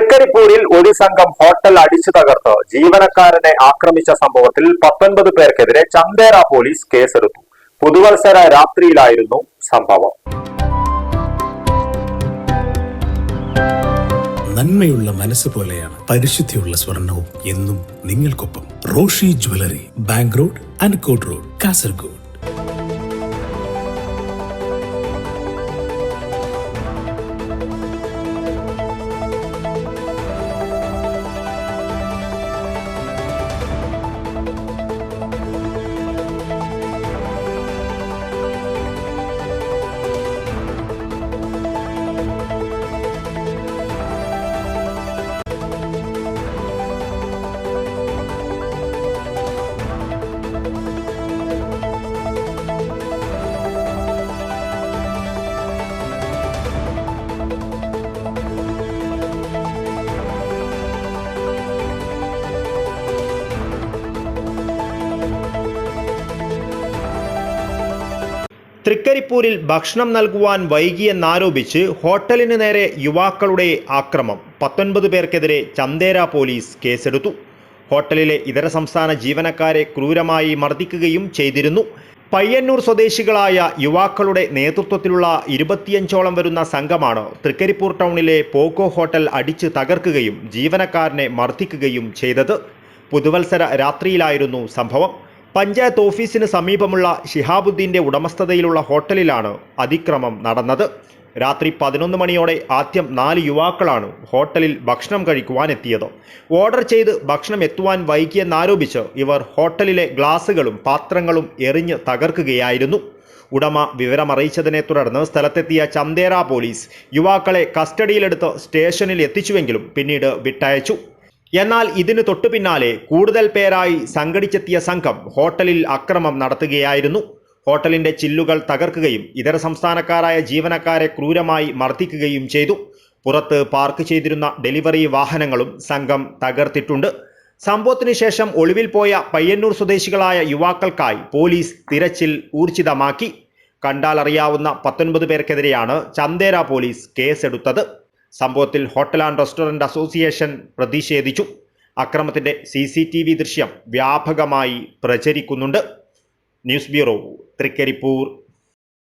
തൃക്കരിപ്പൂരിൽ ഒരു സംഘം ഹോട്ടൽ അടിച്ചു തകർത്ത് ജീവനക്കാരനെ ആക്രമിച്ച സംഭവത്തിൽ 19 പേർക്കെതിരെ ചന്ദേര പോലീസ് കേസെടുത്തു. പുതുവത്സര രാത്രിയിലായിരുന്നു സംഭവം. നന്മയുള്ള മനസ്സ് പോലെയാണ് പരിശുദ്ധിയുള്ള സ്വർണവും എന്നും നിങ്ങൾക്കൊപ്പം. Roshy jewellery, bank road, അൻകോട്ട് road, Kasaragod. തൃക്കരിപ്പൂരിൽ ഭക്ഷണം നൽകുവാൻ വൈകിയെന്നാരോപിച്ച് ഹോട്ടലിന് നേരെ യുവാക്കളുടെ ആക്രമം. 19 പേർക്കെതിരെ ചന്ദേര പോലീസ് കേസെടുത്തു. ഹോട്ടലിലെ ഇതര സംസ്ഥാന ജീവനക്കാരെ ക്രൂരമായി മർദ്ദിക്കുകയും ചെയ്തിരുന്നു. പയ്യന്നൂർ സ്വദേശികളായ യുവാക്കളുടെ നേതൃത്വത്തിലുള്ള 25ഓളം വരുന്ന സംഘമാണ് തൃക്കരിപ്പൂർ ടൗണിലെ പോക്കോ ഹോട്ടൽ അടിച്ച് തകർക്കുകയും ജീവനക്കാരനെ മർദ്ദിക്കുകയും ചെയ്തത്. പുതുവത്സര രാത്രിയിലായിരുന്നു സംഭവം. പഞ്ചായത്ത് ഓഫീസിന് സമീപമുള്ള ഷിഹാബുദ്ദീൻ്റെ ഉടമസ്ഥതയിലുള്ള ഹോട്ടലിലാണ് അതിക്രമം നടന്നത്. രാത്രി 11 മണിയോടെ ആദ്യം 4 യുവാക്കളാണ് ഹോട്ടലിൽ ഭക്ഷണം കഴിക്കുവാനെത്തിയത്. ഓർഡർ ചെയ്ത് ഭക്ഷണം എത്തുവാൻ വൈകിയെന്നാരോപിച്ച് ഇവർ ഹോട്ടലിലെ ഗ്ലാസുകളും പാത്രങ്ങളും എറിഞ്ഞ് തകർക്കുകയായിരുന്നു. ഉടമ വിവരമറിയിച്ചതിനെ തുടർന്ന് സ്ഥലത്തെത്തിയ ചന്ദേര പോലീസ് യുവാക്കളെ കസ്റ്റഡിയിലെടുത്ത് സ്റ്റേഷനിൽ എത്തിച്ചുവെങ്കിലും പിന്നീട് വിട്ടയച്ചു. എന്നാൽ ഇതിനു തൊട്ടു പിന്നാലെ കൂടുതൽ പേരായി സംഘടിച്ചെത്തിയ സംഘം ഹോട്ടലിൽ അക്രമം നടത്തുകയായിരുന്നു. ഹോട്ടലിന്റെ ചില്ലുകൾ തകർക്കുകയും ഇതര സംസ്ഥാനക്കാരായ ജീവനക്കാരെ ക്രൂരമായി മർദ്ദിക്കുകയും ചെയ്തു. പുറത്ത് പാർക്ക് ചെയ്തിരുന്ന ഡെലിവറി വാഹനങ്ങളും സംഘം തകർത്തിട്ടുണ്ട്. സംഭവത്തിന് ശേഷം ഒളിവിൽ പോയ പയ്യന്നൂർ സ്വദേശികളായ യുവാക്കൾക്കായി പോലീസ് തിരച്ചിൽ ഊർജിതമാക്കി. കണ്ടാലറിയാവുന്ന 19 പേർക്കെതിരെയാണ് ചന്ദേര പോലീസ് കേസെടുത്തത്. സംഭവത്തിൽ ഹോട്ടൽ ആൻഡ് റെസ്റ്റോറന്റ് അസോസിയേഷൻ പ്രതിഷേധിച്ചു. അക്രമത്തിന്റെ CCTV ദൃശ്യം വ്യാപകമായി പ്രചരിക്കുന്നുണ്ട്. News bureau, Trikaripur.